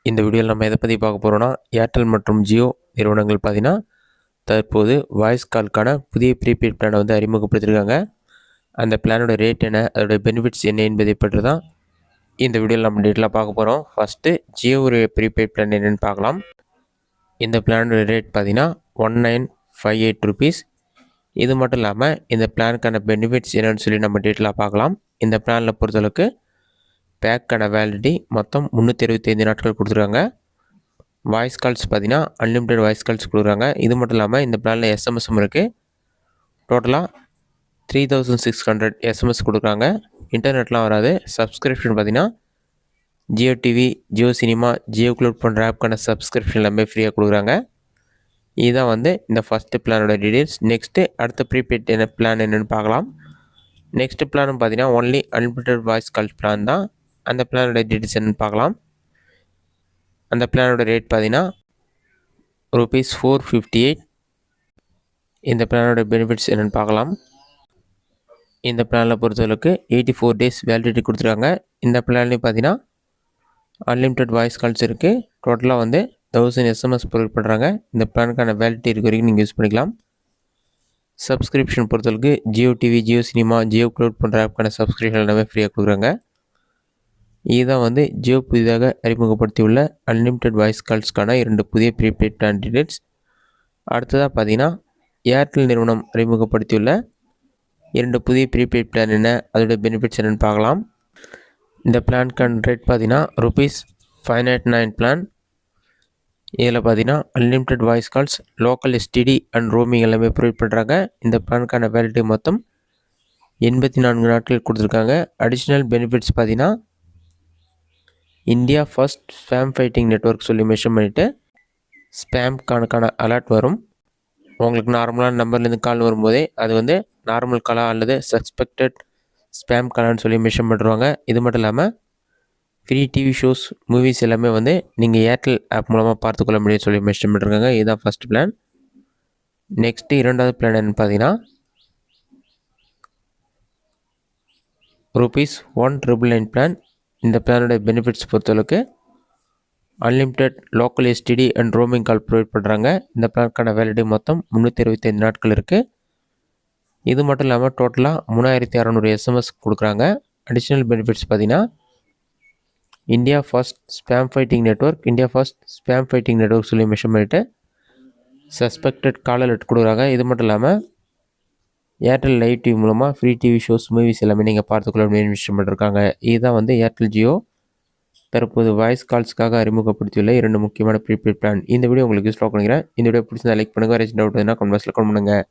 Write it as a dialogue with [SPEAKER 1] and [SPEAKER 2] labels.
[SPEAKER 1] இந்த வீடியோவில் நம்ம எதை பற்றி பார்க்க போகிறோம்னா, ஏர்டெல் மற்றும் ஜியோ நிறுவனங்கள் பார்த்தீங்கன்னா தற்போது வாய்ஸ் கால்க்கான புதிய ப்ரீபெய்ட் பிளானை வந்து அறிமுகப்படுத்தியிருக்காங்க. அந்த பிளானோட ரேட் என்ன, அதோட பெனிஃபிட்ஸ் என்ன என்பதை பற்றி தான் இந்த வீடியோவில் நம்ம டீட்டெயிலாக பார்க்க போகிறோம். ஃபஸ்ட்டு ஜியோ ஒரு ப்ரீபெய்ட் பிளான் என்னென்னு பார்க்கலாம். இந்த பிளானோட ரேட் பார்த்தீங்கன்னா 1958 ருபீஸ். இது மட்டும் இல்லாமல் இந்த பிளானுக்கான பெனிஃபிட்ஸ் என்னென்னு சொல்லி நம்ம டீட்டெயிலாக பார்க்கலாம். இந்த பிளானில் பொறுத்தளவுக்கு பேக்கான வேலிடிட்டி மொத்தம் 365 நாட்கள் கொடுத்துருக்காங்க. வாய்ஸ் கால்ஸ் பார்த்தீங்கன்னா அன்லிமிட்டட் வாய்ஸ் கால்ஸ் கொடுக்குறாங்க. இது மட்டும் இல்லாமல் இந்த பிளானில் எஸ்எம்எஸும் இருக்குது. டோட்டலாக 3600 எஸ்எம்எஸ் கொடுக்குறாங்க. இன்டர்நெட்லாம் வராது. சப்ஸ்கிரிப்ஷன் பார்த்தீங்கன்னா Jio TV, Jio cinema, Jio cloud போன்ற ஆப்க்கான சப்ஸ்கிரிப்ஷன் எல்லாமே ஃப்ரீயாக கொடுக்குறாங்க. இதுதான் வந்து இந்த ஃபஸ்ட்டு பிளானோட டீட்டெயில்ஸ். நெக்ஸ்ட்டு அடுத்த ப்ரீபெய்ட் பிளான் என்னென்னு பார்க்கலாம். நெக்ஸ்ட் பிளானும் பார்த்தீங்கன்னா only unlimited voice calls plan தான். அந்த பிளானோட டீட்டெயில்ஸ் என்னென்னு பார்க்கலாம். அந்த பிளானோட ரேட் பார்த்தீங்கன்னா ₹458. இந்த பிளானோட பெனிஃபிட்ஸ் என்னென்னு பார்க்கலாம். இந்த பிளானில் பொறுத்தளவுக்கு 84 டேஸ் வேலிடிட்டி கொடுத்துருக்காங்க. இந்த பிளான்லேயும் பார்த்தீங்கன்னா அன்லிமிட்டட் வாய்ஸ் கால்ஸ் இருக்குது. டோட்டலாக வந்து 1000 எஸ்எம்எஸ் ப்ரொவைட் பண்ணுறாங்க. இந்த பிளானுக்கான வேலிடிட்டி இருக்க வரைக்கும் நீங்கள் யூஸ் பண்ணிக்கலாம். சப்ஸ்கிரிப்ஷன் பொறுத்தளவுக்கு Jio TV, Jio cinema, Jio cloud போன்ற ஆப்க்கான சப்ஸ்கிரிப்ஷன் எல்லாமே ஃப்ரீயாக கொடுக்குறாங்க. இதுதான் வந்து ஜியோ புதிதாக அறிமுகப்படுத்தியுள்ள அன்லிமிட்டட் வாய்ஸ் கால்ஸ்க்கான 2 புதிய ப்ரீபெய்ட் பிளான் டீட்டெயில்ஸ். அடுத்ததாக பார்த்தீங்கன்னா ஏர்டெல் நிறுவனம் அறிமுகப்படுத்தியுள்ள 2 புதிய ப்ரீபெய்ட் பிளான் என்ன, அதோட பெனிஃபிட்ஸ் என்னென்னு பார்க்கலாம். இந்த பிளான்க்கான ரேட் பார்த்தீங்கன்னா ₹599 பிளான். இதில் பார்த்தீங்கன்னா unlimited voice calls, local STD and roaming எல்லாமே ப்ரொவைட் பண்ணுறாங்க. இந்த பிளானுக்கான வேலிடிட்டி மொத்தம் 84 நாட்கள் கொடுத்துருக்காங்க. அடிஷ்னல் பெனிஃபிட்ஸ் பார்த்தீங்கன்னா India first spam fighting network சொல்லி மென்ஷன் பண்ணிவிட்டு ஸ்பேம் கணக்கான அலர்ட் வரும். உங்களுக்கு நார்மலான நம்பர்லேருந்து கால் வரும்போதே அது வந்து நார்மல் காலாக அல்லது சஸ்பெக்டட் ஸ்பேம் காலான்னு சொல்லி மென்ஷன் பண்ணுறாங்க. இது மட்டும் இல்லாமல் ஃப்ரீ டிவி ஷோஸ், மூவிஸ் எல்லாமே வந்து நீங்கள் ஏர்டெல் ஆப் மூலமாக பார்த்துக்கொள்ள முடியும்னு சொல்லி மென்ஷன் பண்ணுறாங்க. இதுதான் ஃபஸ்ட் பிளான். நெக்ஸ்ட்டு இரண்டாவது பிளான் என்னென்னு பார்த்தீங்கன்னா ₹199 பிளான். இந்த பிளானோட பெனிஃபிட்ஸ் பொறுத்தளவுக்கு unlimited local STD and roaming call provide பண்ணுறாங்க. இந்த பிளானுக்கான வேலிடிட்டி மொத்தம் 365 நாட்கள் இருக்குது. இது மட்டும் இல்லாமல் டோட்டலாக 3600 எஸ்எம்எஸ் கொடுக்குறாங்க. அடிஷ்னல் பெனிஃபிட்ஸ் பார்த்தீங்கன்னா India first spam fighting network சொல்லி மென்ஷன் பண்ணிவிட்டு சஸ்பெக்டட் கால் அலர்ட் கொடுக்குறாங்க. இது மட்டும் இல்லாமல் ஏர்டெல் லைவ் டிவி மூலமாக ஃப்ரீ டிவி ஷோஸ், மூவிஸ் எல்லாமே நீங்கள் பார்த்துக்கொள்ள அப்படின்னு விஷயம் பண்ணிருக்காங்க. இதுதான் வந்து ஏர்டெல் ஜியோ தற்போது வாய்ஸ் கால்ஸ்க்காக அறிமுகப்படுத்தியுள்ள 2 முக்கியமான ப்ரீபெய்ட் பிளான். இந்த வீடியோ உங்களுக்கு யூஸ்ஃபுல்லாக பண்ணிக்கிறேன். இந்த வீடியோ பிடிச்சிருந்தா லைக் பண்ணுங்கள். டவுட் இருந்தால் கமெண்ட் பாக்ஸில் கமெண்ட் பண்ணுங்கள்.